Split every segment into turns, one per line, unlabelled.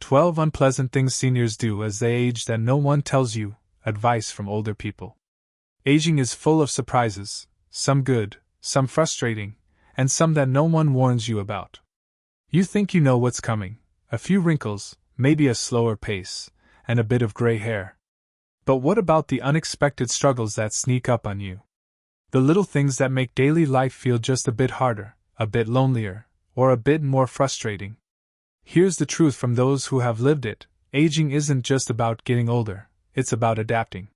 12 Unpleasant Things Seniors Do as They Age That No One Tells You. Advice from Older People. Aging is full of surprises, some good, some frustrating, and some that no one warns you about. You think you know what's coming: a few wrinkles, maybe a slower pace, and a bit of gray hair. But what about the unexpected struggles that sneak up on you? The little things that make daily life feel just a bit harder, a bit lonelier, or a bit more frustrating. Here's the truth from those who have lived it: aging isn't just about getting older, it's about adapting.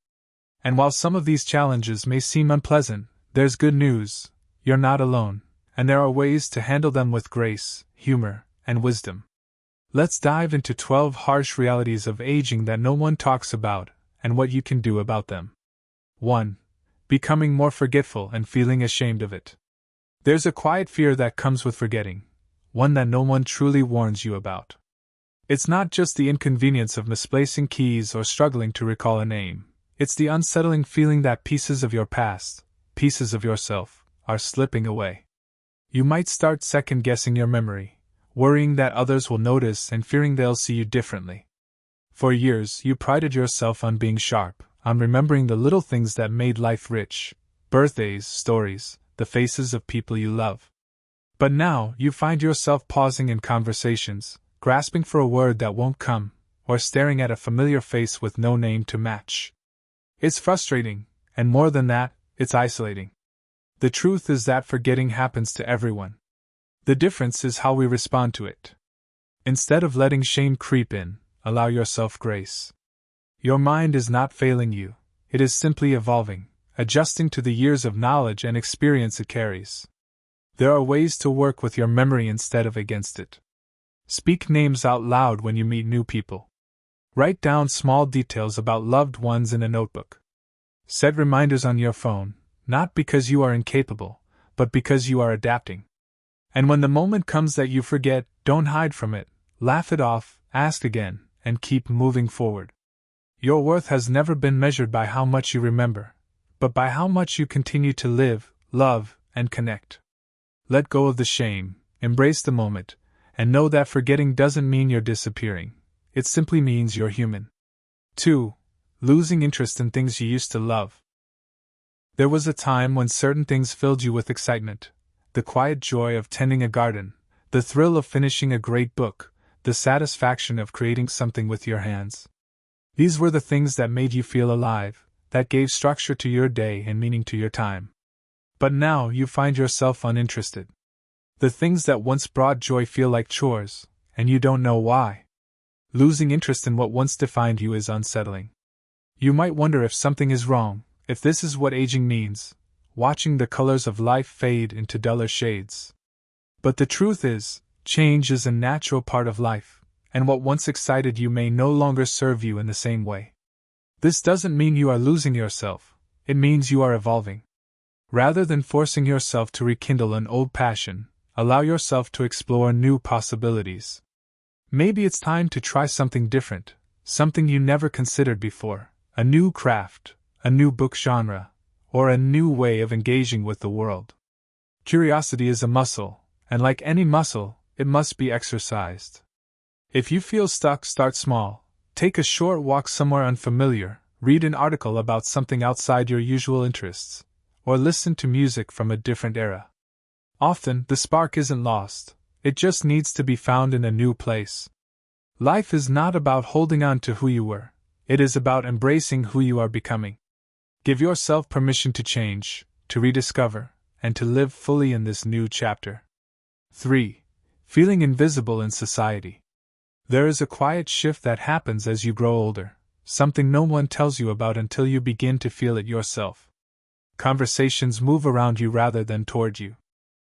And while some of these challenges may seem unpleasant, there's good news: you're not alone, and there are ways to handle them with grace, humor, and wisdom. Let's dive into 12 harsh realities of aging that no one talks about, and what you can do about them. 1. Becoming more forgetful and feeling ashamed of it. There's a quiet fear that comes with forgetting, one that no one truly warns you about. It's not just the inconvenience of misplacing keys or struggling to recall a name, it's the unsettling feeling that pieces of your past, pieces of yourself, are slipping away. You might start second-guessing your memory, worrying that others will notice and fearing they'll see you differently. For years, you prided yourself on being sharp, on remembering the little things that made life rich: birthdays, stories, the faces of people you love. But now, you find yourself pausing in conversations, grasping for a word that won't come, or staring at a familiar face with no name to match. It's frustrating, and more than that, it's isolating. The truth is that forgetting happens to everyone. The difference is how we respond to it. Instead of letting shame creep in, allow yourself grace. Your mind is not failing you, it is simply evolving, adjusting to the years of knowledge and experience it carries. There are ways to work with your memory instead of against it. Speak names out loud when you meet new people. Write down small details about loved ones in a notebook. Set reminders on your phone, not because you are incapable, but because you are adapting. And when the moment comes that you forget, don't hide from it, laugh it off, ask again, and keep moving forward. Your worth has never been measured by how much you remember, but by how much you continue to live, love, and connect. Let go of the shame, embrace the moment, and know that forgetting doesn't mean you're disappearing. It simply means you're human. 2. Losing interest in things you used to love. There was a time when certain things filled you with excitement: the quiet joy of tending a garden, the thrill of finishing a great book, the satisfaction of creating something with your hands. These were the things that made you feel alive, that gave structure to your day and meaning to your time. But now you find yourself uninterested. The things that once brought joy feel like chores, and you don't know why. Losing interest in what once defined you is unsettling. You might wonder if something is wrong, if this is what aging means, watching the colors of life fade into duller shades. But the truth is, change is a natural part of life, and what once excited you may no longer serve you in the same way. This doesn't mean you are losing yourself, it means you are evolving. Rather than forcing yourself to rekindle an old passion, allow yourself to explore new possibilities. Maybe it's time to try something different, something you never considered before: a new craft, a new book genre, or a new way of engaging with the world. Curiosity is a muscle, and like any muscle, it must be exercised. If you feel stuck, start small. Take a short walk somewhere unfamiliar, read an article about something outside your usual interests, or listen to music from a different era. Often, the spark isn't lost, it just needs to be found in a new place. Life is not about holding on to who you were, it is about embracing who you are becoming. Give yourself permission to change, to rediscover, and to live fully in this new chapter. 3. Feeling invisible in society. There is a quiet shift that happens as you grow older, something no one tells you about until you begin to feel it yourself. Conversations move around you rather than toward you.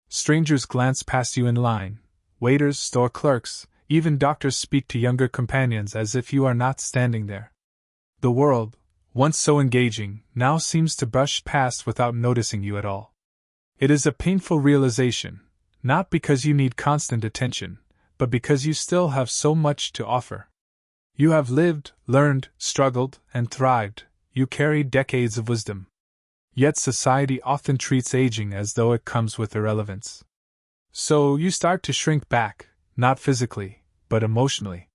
Strangers glance past you in line, waiters, store clerks, even doctors speak to younger companions as if you are not standing there. The world, once so engaging, now seems to brush past without noticing you at all. It is a painful realization, not because you need constant attention, but because you still have so much to offer. You have lived, learned, struggled, and thrived. You carry decades of wisdom. Yet society often treats aging as though it comes with irrelevance. So you start to shrink back, not physically, but emotionally.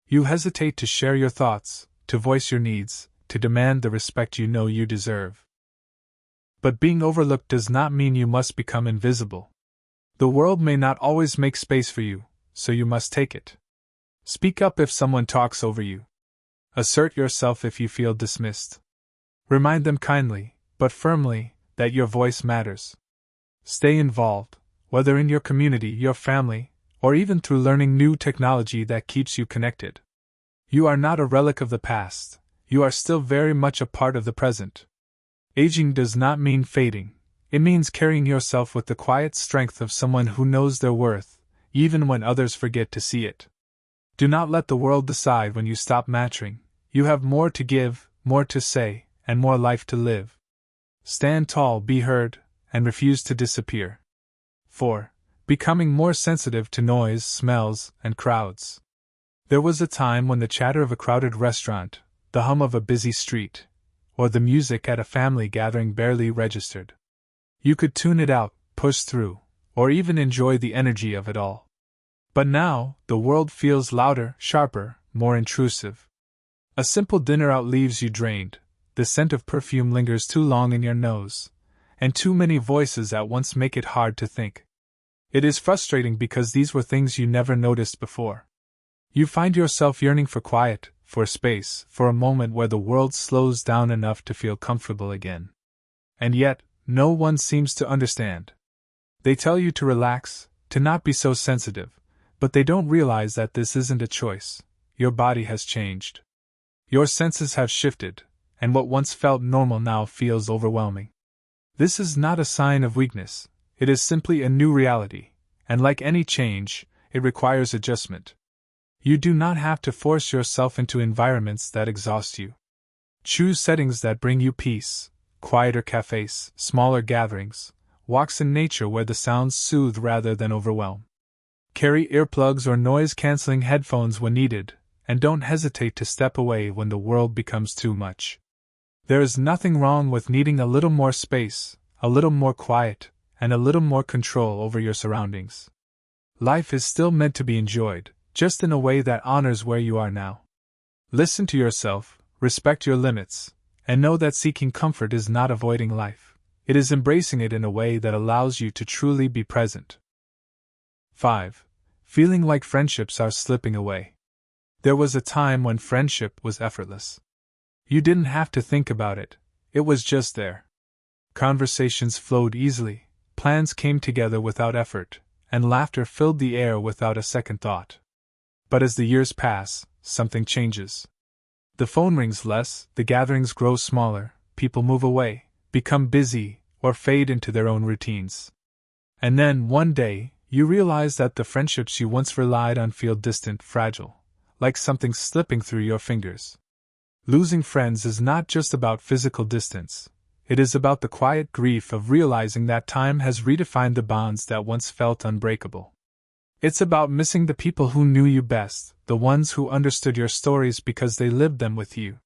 You hesitate to share your thoughts, to voice your needs, to demand the respect you know you deserve. But being overlooked does not mean you must become invisible. The world may not always make space for you, so you must take it. Speak up if someone talks over you. Assert yourself if you feel dismissed. Remind them kindly, but firmly, that your voice matters. Stay involved, whether in your community, your family, or even through learning new technology that keeps you connected. You are not a relic of the past, you are still very much a part of the present. Aging does not mean fading, it means carrying yourself with the quiet strength of someone who knows their worth, even when others forget to see it. Do not let the world decide when you stop mattering. You have more to give, more to say, and more life to live. Stand tall, be heard, and refuse to disappear. 4. Becoming more sensitive to noise, smells, and crowds. There was a time when the chatter of a crowded restaurant, the hum of a busy street, or the music at a family gathering barely registered. You could tune it out, push through, or even enjoy the energy of it all. But now, the world feels louder, sharper, more intrusive. A simple dinner out leaves you drained, the scent of perfume lingers too long in your nose, and too many voices at once make it hard to think. It is frustrating because these were things you never noticed before. You find yourself yearning for quiet, for space, for a moment where the world slows down enough to feel comfortable again. And yet, no one seems to understand. They tell you to relax, to not be so sensitive, but they don't realize that this isn't a choice. Your body has changed. Your senses have shifted, and what once felt normal now feels overwhelming. This is not a sign of weakness, it is simply a new reality, and like any change, it requires adjustment. You do not have to force yourself into environments that exhaust you. Choose settings that bring you peace, quieter cafes, smaller gatherings, walks in nature where the sounds soothe rather than overwhelm. Carry earplugs or noise-canceling headphones when needed, and don't hesitate to step away when the world becomes too much. There is nothing wrong with needing a little more space, a little more quiet, and a little more control over your surroundings. Life is still meant to be enjoyed, just in a way that honors where you are now. Listen to yourself, respect your limits, and know that seeking comfort is not avoiding life. It is embracing it in a way that allows you to truly be present. 5. Feeling like friendships are slipping away. There was a time when friendship was effortless. You didn't have to think about it, it was just there. Conversations flowed easily, plans came together without effort, and laughter filled the air without a second thought. But as the years pass, something changes. The phone rings less, the gatherings grow smaller, people move away, become busy, or fade into their own routines. And then, one day, you realize that the friendships you once relied on feel distant, fragile, like something slipping through your fingers. Losing friends is not just about physical distance, it is about the quiet grief of realizing that time has redefined the bonds that once felt unbreakable. It's about missing the people who knew you best, the ones who understood your stories because they lived them with you.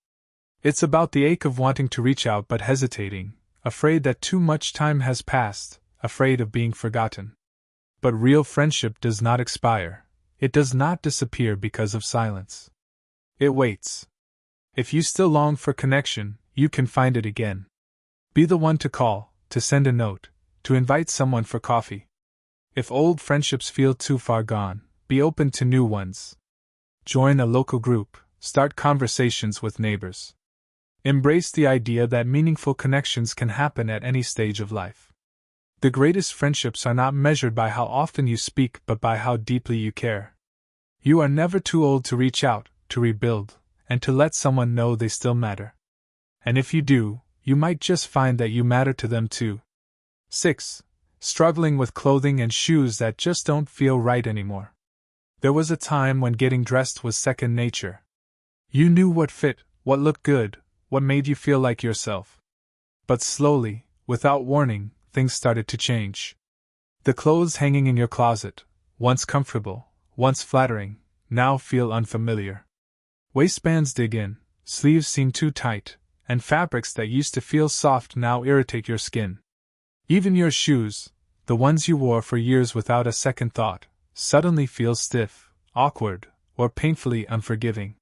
It's about the ache of wanting to reach out but hesitating, afraid that too much time has passed, afraid of being forgotten. But real friendship does not expire, it does not disappear because of silence. It waits. If you still long for connection, you can find it again. Be the one to call, to send a note, to invite someone for coffee. If old friendships feel too far gone, be open to new ones. Join a local group, start conversations with neighbors. Embrace the idea that meaningful connections can happen at any stage of life. The greatest friendships are not measured by how often you speak but by how deeply you care. You are never too old to reach out, to rebuild, and to let someone know they still matter. And if you do, you might just find that you matter to them too. 6. Struggling with clothing and shoes that just don't feel right anymore. There was a time when getting dressed was second nature. You knew what fit, what looked good, what made you feel like yourself. But slowly, without warning, things started to change. The clothes hanging in your closet, once comfortable, once flattering, now feel unfamiliar. Waistbands dig in, sleeves seem too tight, and fabrics that used to feel soft now irritate your skin. Even your shoes, the ones you wore for years without a second thought, suddenly feel stiff, awkward, or painfully unforgiving.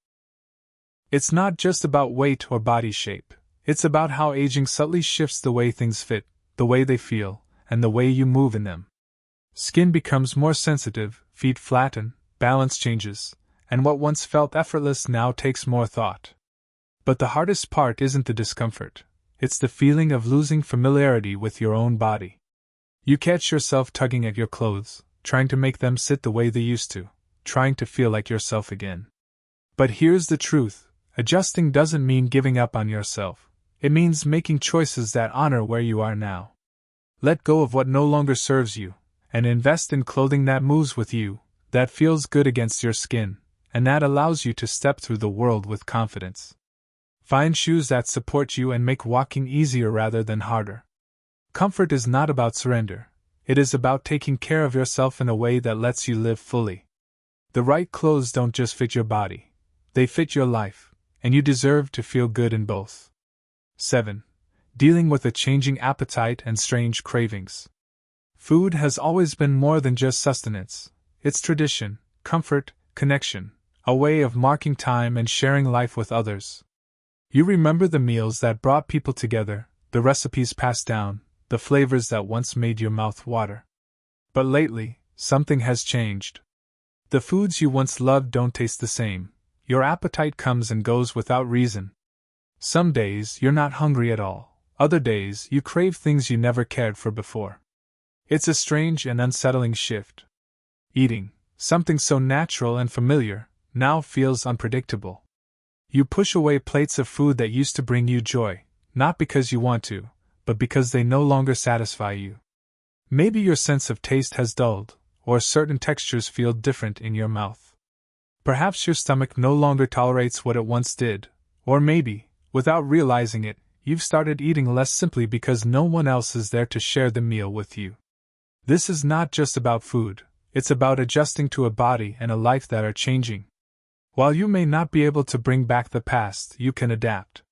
It's not just about weight or body shape, it's about how aging subtly shifts the way things fit, the way they feel, and the way you move in them. Skin becomes more sensitive, feet flatten, balance changes, and what once felt effortless now takes more thought. But the hardest part isn't the discomfort, it's the feeling of losing familiarity with your own body. You catch yourself tugging at your clothes, trying to make them sit the way they used to, trying to feel like yourself again. But here's the truth. Adjusting doesn't mean giving up on yourself. It means making choices that honor where you are now. Let go of what no longer serves you, and invest in clothing that moves with you, that feels good against your skin, and that allows you to step through the world with confidence. Find shoes that support you and make walking easier rather than harder. Comfort is not about surrender. It is about taking care of yourself in a way that lets you live fully. The right clothes don't just fit your body. They fit your life. And you deserve to feel good in both. 7. Dealing with a changing appetite and strange cravings. Food has always been more than just sustenance. It's tradition, comfort, connection, a way of marking time and sharing life with others. You remember the meals that brought people together, the recipes passed down, the flavors that once made your mouth water. But lately, something has changed. The foods you once loved don't taste the same. Your appetite comes and goes without reason. Some days you're not hungry at all, other days you crave things you never cared for before. It's a strange and unsettling shift. Eating, something so natural and familiar, now feels unpredictable. You push away plates of food that used to bring you joy, not because you want to, but because they no longer satisfy you. Maybe your sense of taste has dulled, or certain textures feel different in your mouth. Perhaps your stomach no longer tolerates what it once did, or maybe, without realizing it, you've started eating less simply because no one else is there to share the meal with you. This is not just about food, it's about adjusting to a body and a life that are changing. While you may not be able to bring back the past, you can adapt.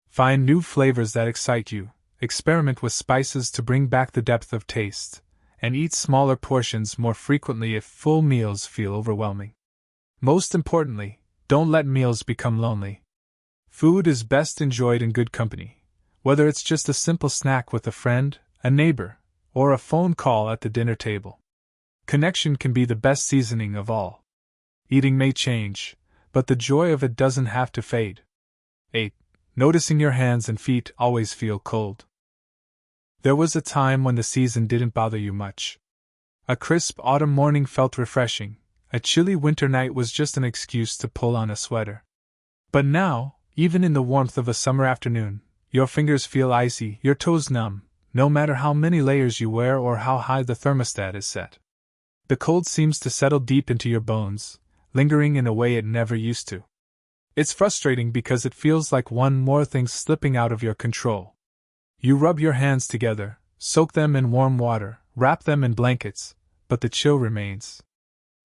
Find new flavors that excite you, experiment with spices to bring back the depth of taste, and eat smaller portions more frequently if full meals feel overwhelming. Most importantly, don't let meals become lonely. Food is best enjoyed in good company, whether it's just a simple snack with a friend, a neighbor, or a phone call at the dinner table. Connection can be the best seasoning of all. Eating may change, but the joy of it doesn't have to fade. 8. Noticing your hands and feet always feel cold. There was a time when the season didn't bother you much. A crisp autumn morning felt refreshing. A chilly winter night was just an excuse to pull on a sweater. But now, even in the warmth of a summer afternoon, your fingers feel icy, your toes numb, no matter how many layers you wear or how high the thermostat is set. The cold seems to settle deep into your bones, lingering in a way it never used to. It's frustrating because it feels like one more thing slipping out of your control. You rub your hands together, soak them in warm water, wrap them in blankets, but the chill remains.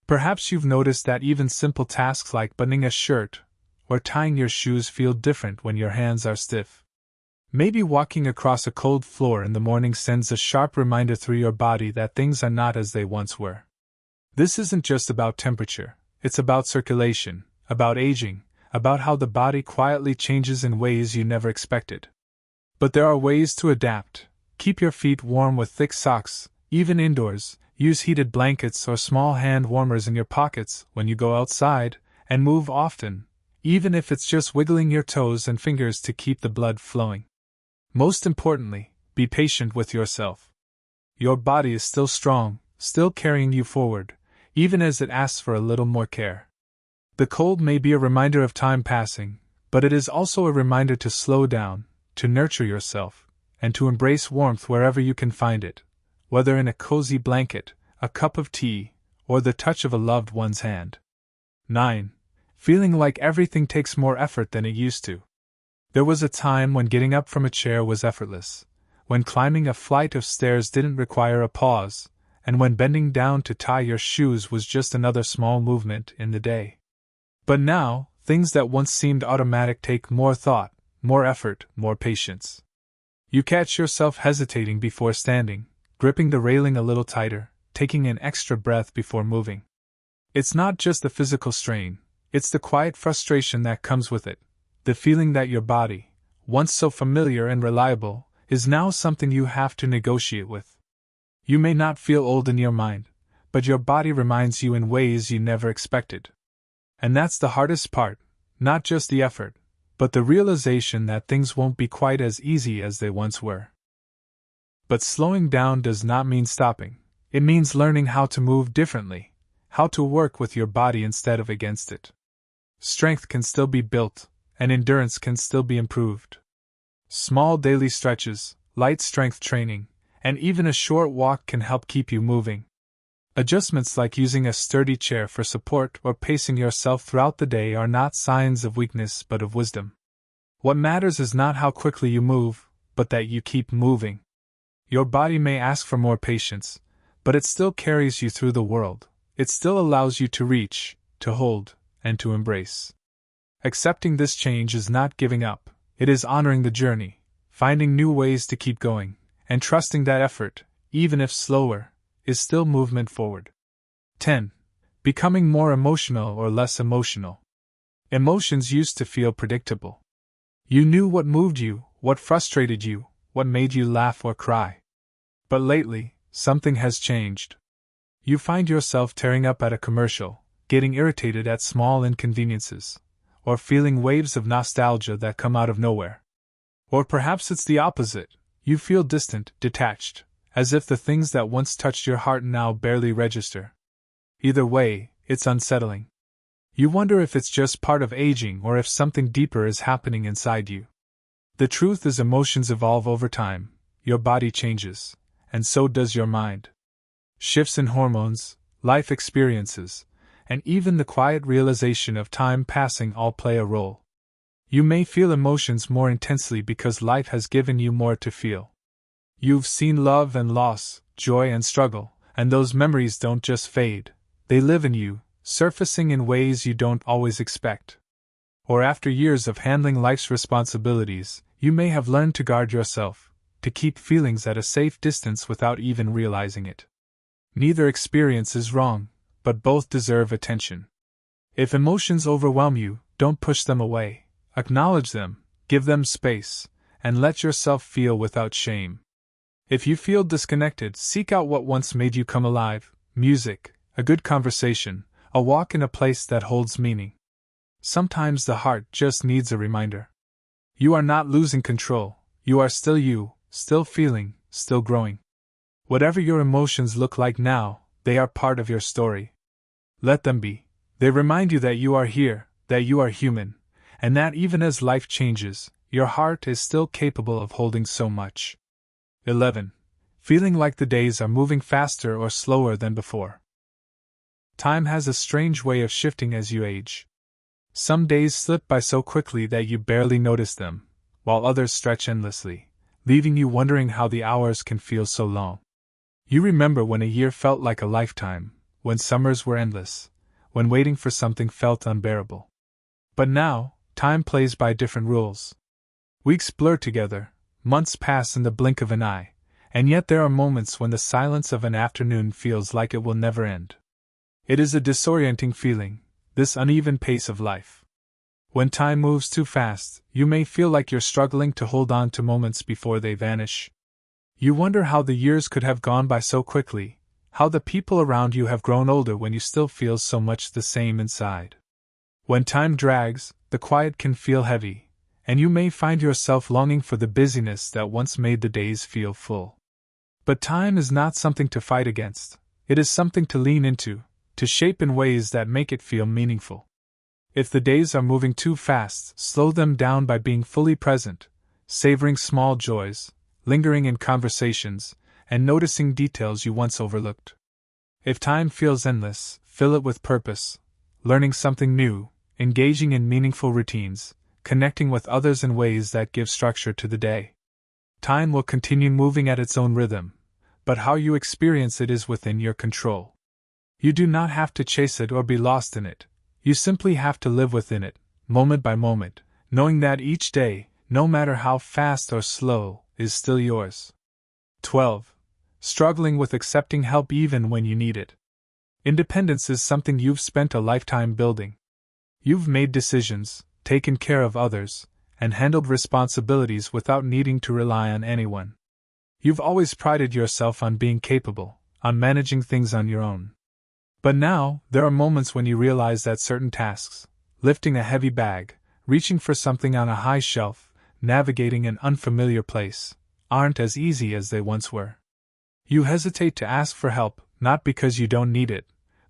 Perhaps you've noticed that even simple tasks like buttoning a shirt or tying your shoes feel different when your hands are stiff. Maybe walking across a cold floor in the morning sends a sharp reminder through your body that things are not as they once were. This isn't just about temperature, it's about circulation, about aging, about how the body quietly changes in ways you never expected. But there are ways to adapt. Keep your feet warm with thick socks, even indoors. Use heated blankets or small hand warmers in your pockets when you go outside, and move often, even if it's just wiggling your toes and fingers to keep the blood flowing. Most importantly, be patient with yourself. Your body is still strong, still carrying you forward, even as it asks for a little more care. The cold may be a reminder of time passing, but it is also a reminder to slow down, to nurture yourself, and to embrace warmth wherever you can find it. Whether in a cozy blanket, a cup of tea, or the touch of a loved one's hand. 9. Feeling like everything takes more effort than it used to. There was a time when getting up from a chair was effortless, when climbing a flight of stairs didn't require a pause, and when bending down to tie your shoes was just another small movement in the day. But now, things that once seemed automatic take more thought, more effort, more patience. You catch yourself hesitating before standing, gripping the railing a little tighter, taking an extra breath before moving. It's not just the physical strain, It's the quiet frustration that comes with it, the feeling that your body, once so familiar and reliable, is now something you have to negotiate with. You may not feel old in your mind, but your body reminds you in ways you never expected. And that's the hardest part, not just the effort, but the realization that things won't be quite as easy as they once were. But slowing down does not mean stopping. It means learning how to move differently, how to work with your body instead of against it. Strength can still be built, and endurance can still be improved. Small daily stretches, light strength training, and even a short walk can help keep you moving. Adjustments like using a sturdy chair for support or pacing yourself throughout the day are not signs of weakness but of wisdom. What matters is not how quickly you move, but that you keep moving. Your body may ask for more patience, but it still carries you through the world. It still allows you to reach, to hold, and to embrace. Accepting this change is not giving up, it is honoring the journey, finding new ways to keep going, and trusting that effort, even if slower, is still movement forward. 10. Becoming more emotional or less emotional. Emotions used to feel predictable. You knew what moved you, what frustrated you, what made you laugh or cry. But lately, something has changed. You find yourself tearing up at a commercial, getting irritated at small inconveniences, or feeling waves of nostalgia that come out of nowhere. Or perhaps it's the opposite. You feel distant, detached, as if the things that once touched your heart now barely register. Either way, it's unsettling. You wonder if it's just part of aging or if something deeper is happening inside you. The truth is, emotions evolve over time, your body changes, and so does your mind. Shifts in hormones, life experiences, and even the quiet realization of time passing all play a role. You may feel emotions more intensely because life has given you more to feel. You've seen love and loss, joy and struggle, and those memories don't just fade, they live in you, surfacing in ways you don't always expect. Or after years of handling life's responsibilities, you may have learned to guard yourself, to keep feelings at a safe distance without even realizing it. Neither experience is wrong, but both deserve attention. If emotions overwhelm you, don't push them away. Acknowledge them, give them space, and let yourself feel without shame. If you feel disconnected, seek out what once made you come alive: music, a good conversation, a walk in a place that holds meaning. Sometimes the heart just needs a reminder. You are not losing control, you are still you, still feeling, still growing. Whatever your emotions look like now, they are part of your story. Let them be. They remind you that you are here, that you are human, and that even as life changes, your heart is still capable of holding so much. 11. Feeling like the days are moving faster or slower than before. Time has a strange way of shifting as you age. Some days slip by so quickly that you barely notice them, while others stretch endlessly, leaving you wondering how the hours can feel so long. You remember when a year felt like a lifetime, when summers were endless, when waiting for something felt unbearable. But now, time plays by different rules. Weeks blur together, months pass in the blink of an eye, and yet there are moments when the silence of an afternoon feels like it will never end. It is a disorienting feeling, this uneven pace of life. When time moves too fast, you may feel like you're struggling to hold on to moments before they vanish. You wonder how the years could have gone by so quickly, how the people around you have grown older when you still feel so much the same inside. When time drags, the quiet can feel heavy, and you may find yourself longing for the busyness that once made the days feel full. But time is not something to fight against, it is something to lean into, to shape in ways that make it feel meaningful. If the days are moving too fast, slow them down by being fully present, savoring small joys, lingering in conversations, and noticing details you once overlooked. If time feels endless, fill it with purpose, learning something new, engaging in meaningful routines, connecting with others in ways that give structure to the day. Time will continue moving at its own rhythm, but how you experience it is within your control. You do not have to chase it or be lost in it. You simply have to live within it, moment by moment, knowing that each day, no matter how fast or slow, is still yours. 12. Struggling with accepting help even when you need it. Independence is something you've spent a lifetime building. You've made decisions, taken care of others, and handled responsibilities without needing to rely on anyone. You've always prided yourself on being capable, on managing things on your own. But now, there are moments when you realize that certain tasks, lifting a heavy bag, reaching for something on a high shelf, navigating an unfamiliar place, aren't as easy as they once were. You hesitate to ask for help, not because you don't need it,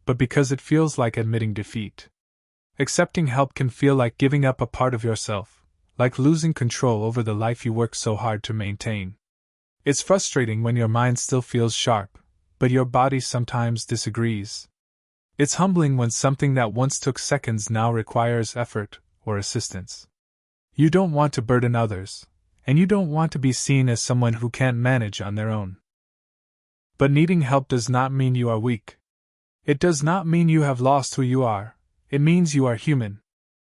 but because it feels like admitting defeat. Accepting help can feel like giving up a part of yourself, like losing control over the life you worked so hard to maintain. It's frustrating when your mind still feels sharp, but your body sometimes disagrees. It's humbling when something that once took seconds now requires effort or assistance. You don't want to burden others, and you don't want to be seen as someone who can't manage on their own. But needing help does not mean you are weak. It does not mean you have lost who you are. It means you are human.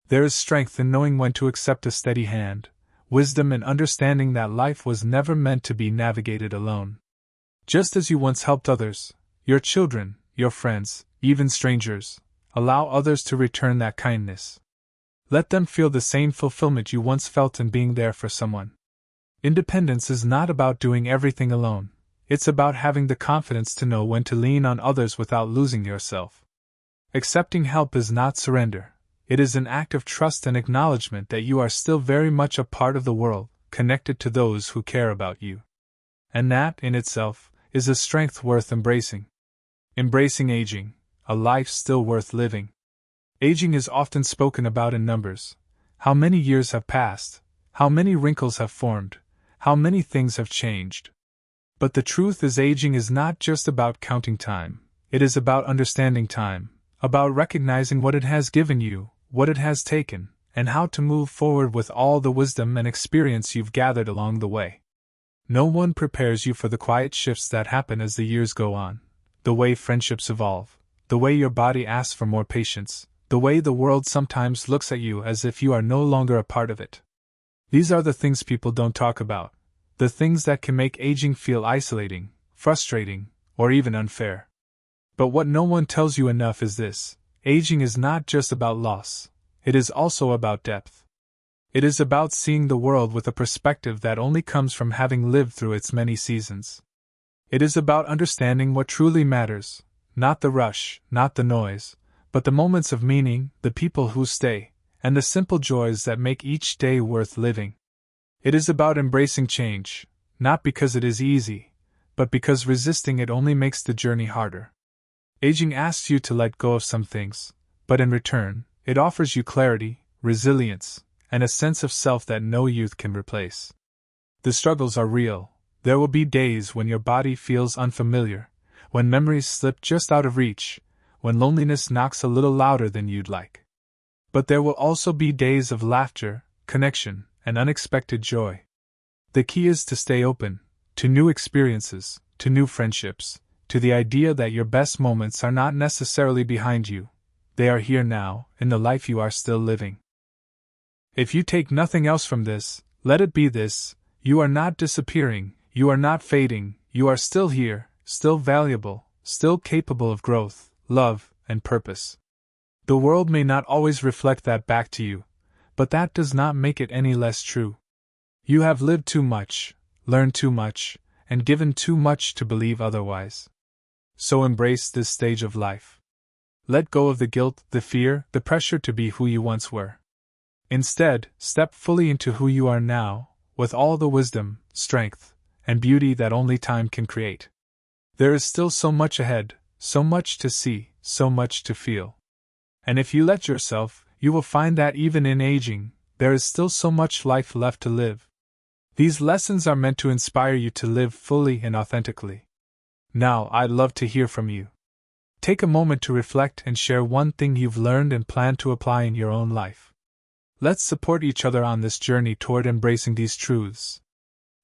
There is strength in knowing when to accept a steady hand, wisdom in understanding that life was never meant to be navigated alone. Just as you once helped others, your children, your friends, even strangers, allow others to return that kindness. Let them feel the same fulfillment you once felt in being there for someone. Independence is not about doing everything alone. It's about having the confidence to know when to lean on others without losing yourself. Accepting help is not surrender. It is an act of trust and acknowledgement that you are still very much a part of the world, connected to those who care about you. And that, in itself, is a strength worth embracing. Embracing aging, a life still worth living. Aging is often spoken about in numbers. How many years have passed, how many wrinkles have formed, how many things have changed. But the truth is, aging is not just about counting time, it is about understanding time, about recognizing what it has given you, what it has taken, and how to move forward with all the wisdom and experience you've gathered along the way. No one prepares you for the quiet shifts that happen as the years go on, the way friendships evolve, the way your body asks for more patience, the way the world sometimes looks at you as if you are no longer a part of it. These are the things people don't talk about, the things that can make aging feel isolating, frustrating, or even unfair. But what no one tells you enough is this: aging is not just about loss, it is also about depth. It is about seeing the world with a perspective that only comes from having lived through its many seasons. It is about understanding what truly matters, not the rush, not the noise, but the moments of meaning, the people who stay, and the simple joys that make each day worth living. It is about embracing change, not because it is easy, but because resisting it only makes the journey harder. Aging asks you to let go of some things, but in return, it offers you clarity, resilience, and a sense of self that no youth can replace. The struggles are real. There will be days when your body feels unfamiliar, when memories slip just out of reach, when loneliness knocks a little louder than you'd like. But there will also be days of laughter, connection, and unexpected joy. The key is to stay open, to new experiences, to new friendships, to the idea that your best moments are not necessarily behind you, they are here now, in the life you are still living. If you take nothing else from this, let it be this: you are not disappearing, you are not fading, you are still here, still valuable, still capable of growth, love, and purpose. The world may not always reflect that back to you, but that does not make it any less true. You have lived too much, learned too much, and given too much to believe otherwise. So embrace this stage of life. Let go of the guilt, the fear, the pressure to be who you once were. Instead, step fully into who you are now, with all the wisdom, strength, and beauty that only time can create. There is still so much ahead, so much to see, so much to feel. And if you let yourself, you will find that even in aging, there is still so much life left to live. These lessons are meant to inspire you to live fully and authentically. Now, I'd love to hear from you. Take a moment to reflect and share one thing you've learned and plan to apply in your own life. Let's support each other on this journey toward embracing these truths.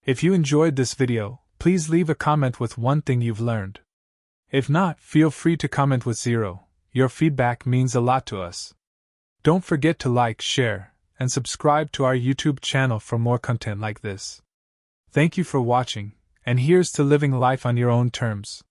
If you enjoyed this video, please leave a comment with one thing you've learned. If not, feel free to comment with 0. Your feedback means a lot to us. Don't forget to like, share, and subscribe to our YouTube channel for more content like this. Thank you for watching, and here's to living life on your own terms.